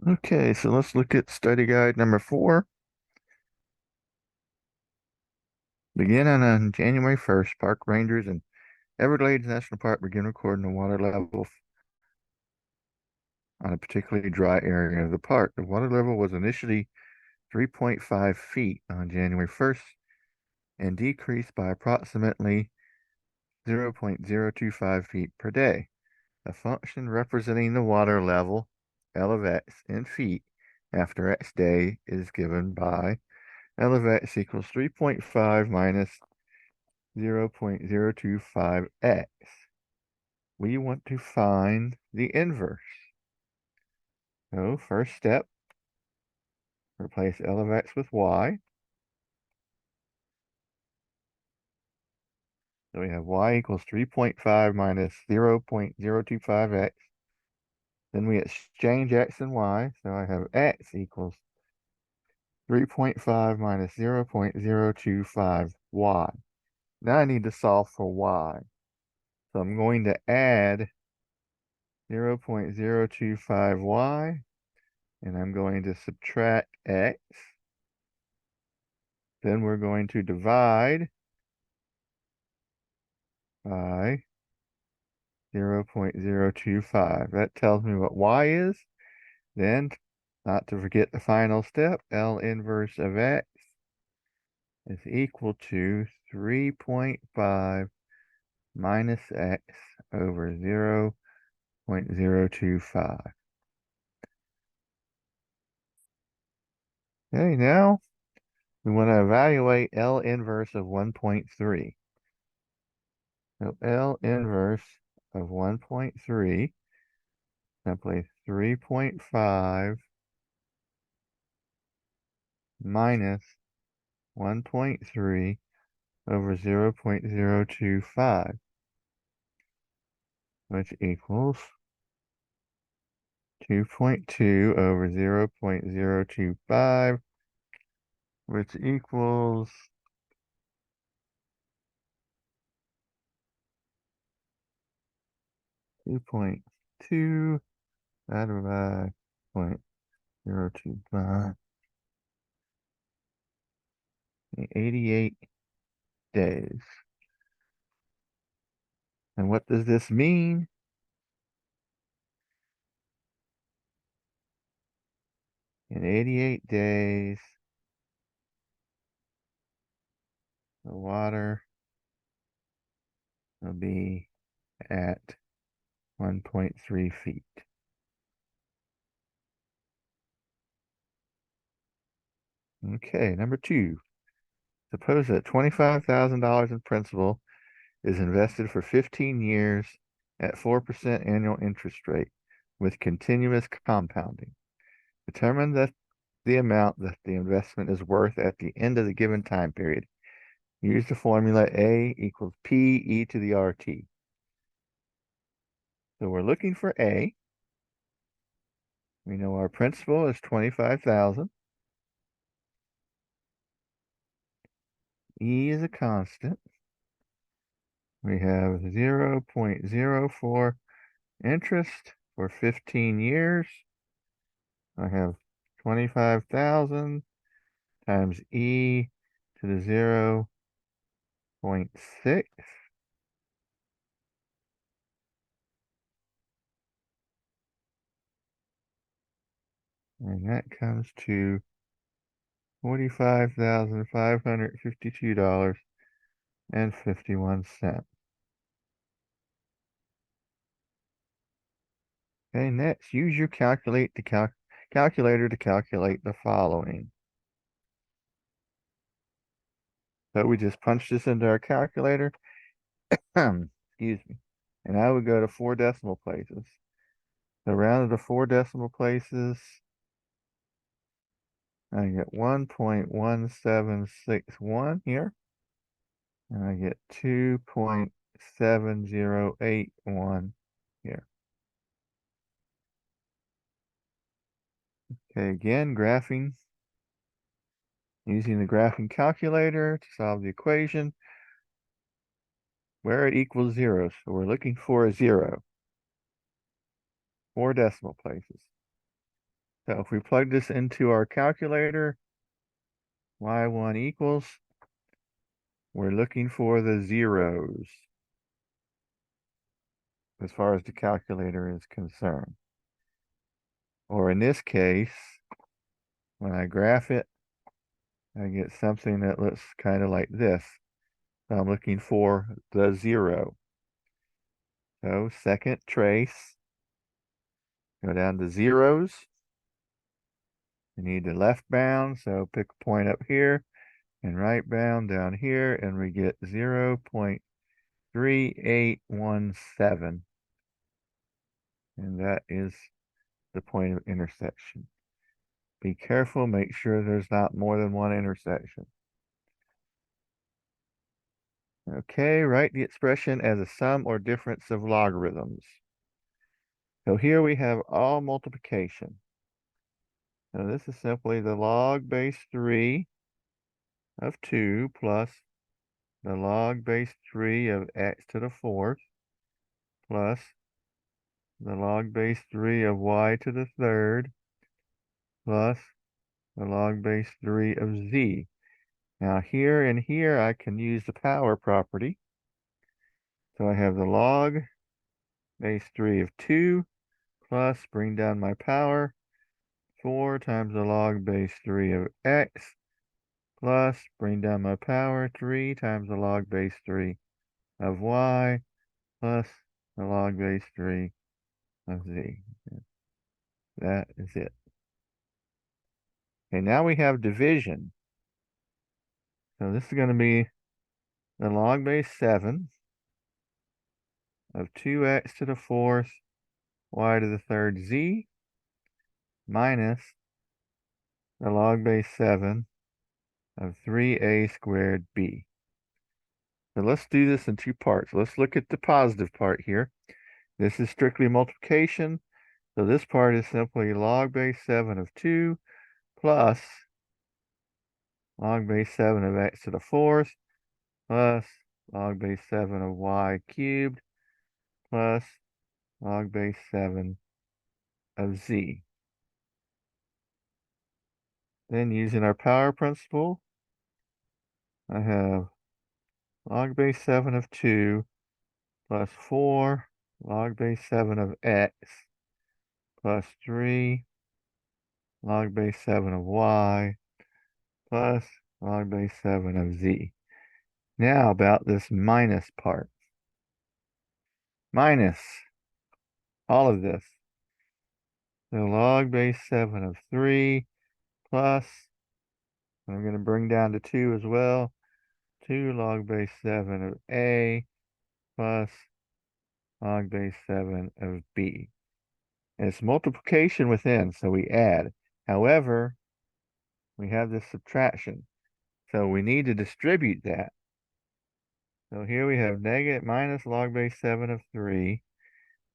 Okay, so let's look at study guide number 4. Beginning on January 1st, park rangers in Everglades National Park begin recording the water level on a particularly dry area of the park. The water level was initially 3.5 feet on January 1st and decreased by approximately 0.025 feet per day. A function representing the water level, L of x, in feet after x day is given by L of x equals 3.5 minus 0.025x. We want to find the inverse. So first step, replace L of x with y. So we have y equals 3.5 minus 0.025x. Then we exchange x and y. So I have x equals 3.5 minus 0.025y. Now I need to solve for y. So I'm going to add 0.025y, and I'm going to subtract x. Then we're going to divide by 0.025. That tells me what y is. Then, not to forget the final step, L inverse of x is equal to 3.5 minus x over 0.025. Okay, now we want to evaluate L inverse of 1.3. So L inverse of 1.3, simply 3.5 minus 1.3 over 0.025, which equals 2.2 over 0.025, which equals 2.2 divided by 0.025, 88 days. And what does this mean? In 88 days, the water will be at 1.3 feet. Okay, number 2. Suppose that $25,000 in principal is invested for 15 years at 4% annual interest rate with continuous compounding. Determine the amount that the investment is worth at the end of the given time period. Use the formula A equals P e to the RT. So we're looking for A. We know our principal is 25,000. E is a constant. We have 0.04 interest for 15 years. I have 25,000 times E to the 0.6. And that comes to $45,552.51. Okay, next, use your calculator to calculate the following. So we just punch this into our calculator. Excuse me. And I would go to 4 decimal places. So rounded to 4 decimal places, I get 1.1761 here. And I get 2.7081 here. Okay, again, graphing. Using the graphing calculator to solve the equation where it equals 0. So we're looking for a 0. 4 decimal places. So if we plug this into our calculator, y1 equals, we're looking for the zeros as far as the calculator is concerned. Or in this case, when I graph it, I get something that looks kind of like this. So I'm looking for the zero. So second trace, go down to zeros. We need the left bound, so pick a point up here and right bound down here, and we get 0.3817. And that is the point of intersection. Be careful, make sure there's not more than one intersection. Okay, write the expression as a sum or difference of logarithms. So here we have all multiplication. Now this is simply the log base 3 of 2 plus the log base 3 of x to the fourth plus the log base 3 of y to the third plus the log base 3 of z. Now here and here I can use the power property. So I have the log base 3 of 2 plus, bring down my power, 4 times the log base 3 of x plus, bring down my power, 3 times the log base 3 of y plus the log base 3 of z. That is it. Okay, now we have division. So this is going to be the log base 7 of 2x to the fourth y to the third z minus the log base 7 of 3a squared b. So let's do this in two parts. Let's look at the positive part here. This is strictly multiplication. So this part is simply log base 7 of 2 plus log base 7 of x to the fourth plus log base 7 of y cubed plus log base 7 of z. Then using our power principle, I have log base 7 of 2 plus 4 log base 7 of x plus 3 log base 7 of y plus log base 7 of z. Now about this minus part. Minus all of this. So log base 7 of 3 plus, I'm going to bring down to 2 as well, 2 log base 7 of a plus log base 7 of b. And it's multiplication within, so we add. However, we have this subtraction. So we need to distribute that. So here we have negative minus log base 7 of 3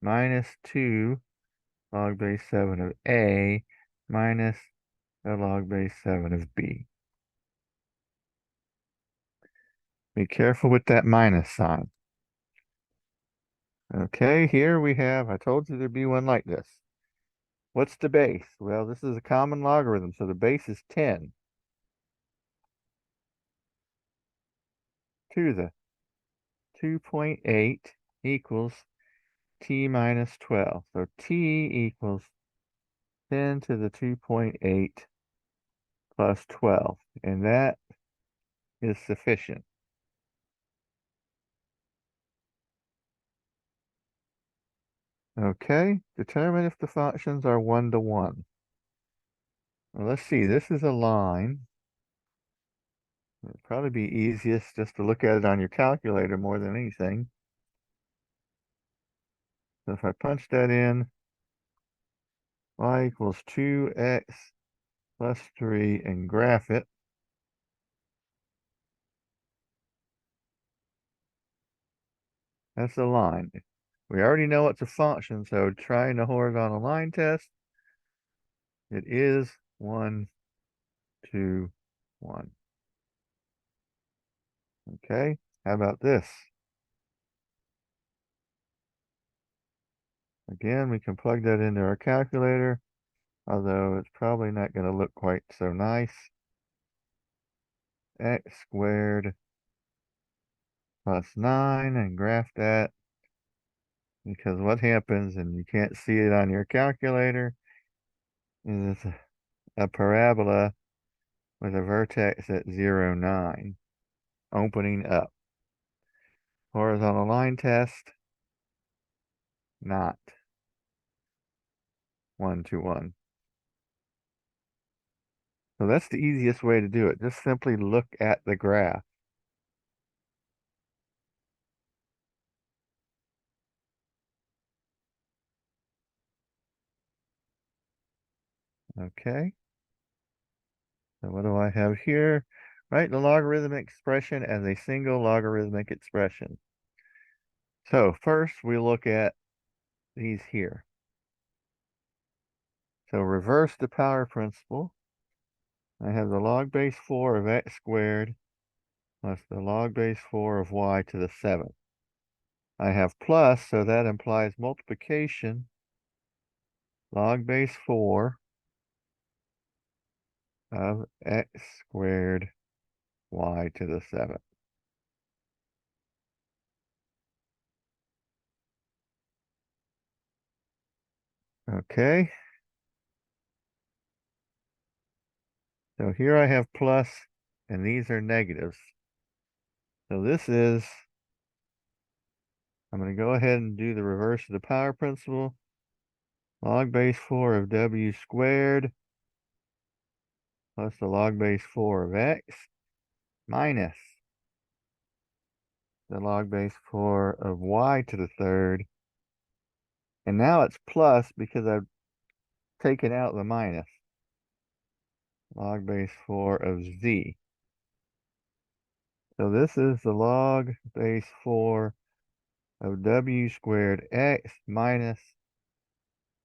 minus 2 log base 7 of a minus the log base 7 of b. Be careful with that minus sign. Okay, here we have, I told you there'd be one like this. What's the base? Well, this is a common logarithm, so the base is 10 to the 2.8 equals t minus 12. So t equals 10 to the 2.8 plus 12, and that is sufficient. Okay, determine if the functions are one-to-one. Well, let's see, this is a line. It'd probably be easiest just to look at it on your calculator more than anything. So if I punch that in, y equals 2x plus 3 and graph it, that's a line. We already know it's a function, so trying the horizontal line test, it is 1, 2, 1. Okay, how about this? Again, we can plug that into our calculator. although it's probably not going to look quite so nice. X squared plus 9 and graph that, because what happens, and you can't see it on your calculator, is a parabola with a vertex at 0, 9, opening up. Horizontal line test, not 1 to 1. So that's the easiest way to do it. Just simply look at the graph. Okay. So what do I have here? Write the logarithmic expression as a single logarithmic expression. So first we look at these here. So reverse the power principle. I have the log base 4 of x squared plus the log base 4 of y to the 7th. I have plus, so that implies multiplication. Log base 4 of x squared y to the 7th. Okay. So here I have plus, and these are negatives. So this is, I'm going to go ahead and do the reverse of the power principle. Log base 4 of w squared plus the log base 4 of x minus the log base 4 of y to the 3rd. And now it's plus because I've taken out the minus. Log base 4 of z. So this is the log base 4 of w squared x minus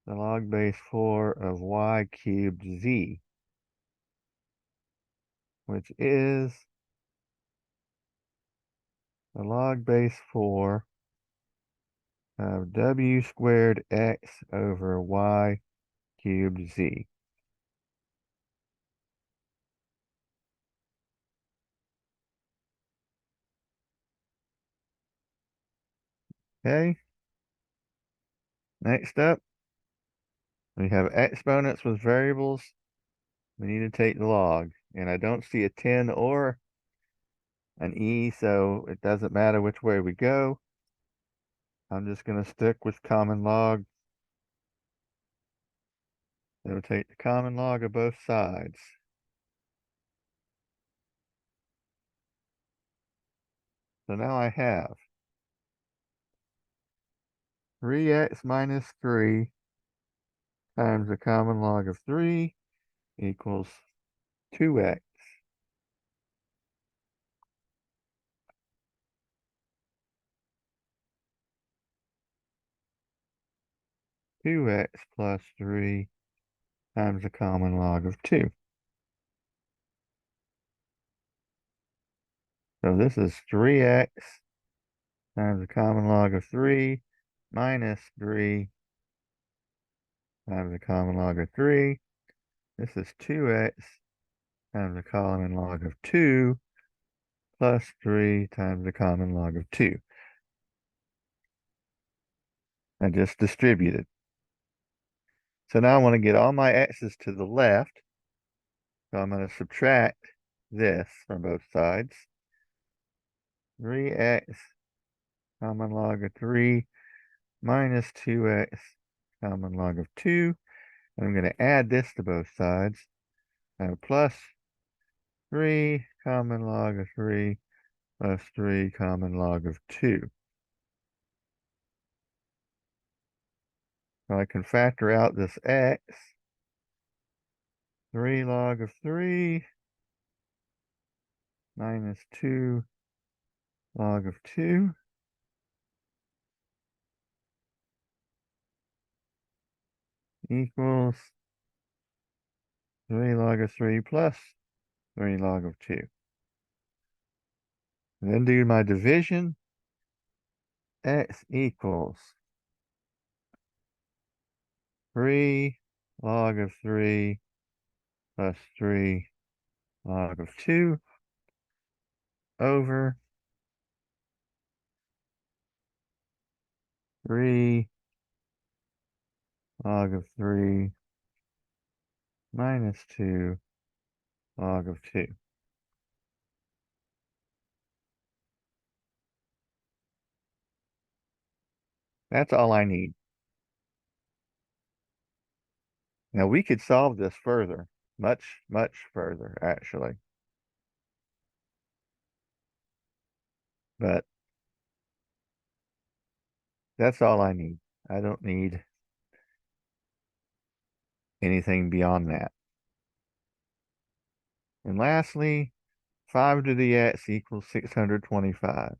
the log base 4 of y cubed z, which is the log base 4 of w squared x over y cubed z. Okay, next up, we have exponents with variables. We need to take the log, and I don't see a 10 or an e, so it doesn't matter which way we go. I'm just going to stick with common log. So take the common log of both sides. So now I have 3x minus 3 times the common log of 3 equals 2x. 2x plus 3 times the common log of 2. So this is 3x times the common log of 3 minus 3 times the common log of 3. This is 2x times the common log of 2 plus 3 times the common log of 2. I just distributed. So now I want to get all my x's to the left. So I'm going to subtract this from both sides. 3x common log of 3 minus 2x common log of 2. And I'm going to add this to both sides. I have plus 3 common log of 3 plus 3 common log of 2. So I can factor out this x. 3 log of 3 minus 2 log of 2 equals 3 log of 3 plus 3 log of 2. And then do my division. X equals 3 log of 3 plus 3 log of 2 over 3 log of 3 minus 2 log of 2. That's all I need. Now we could solve this further, much, much further, actually. But that's all I need. I don't need anything beyond that. And lastly, 5 to the x equals 625.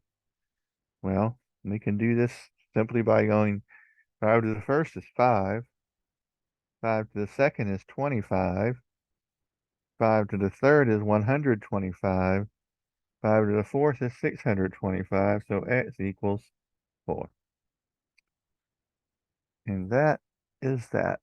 Well, we can do this simply by going 5 to the first is 5, 5 to the second is 25, 5 to the third is 125, 5 to the fourth is 625, so x equals 4. And that is that.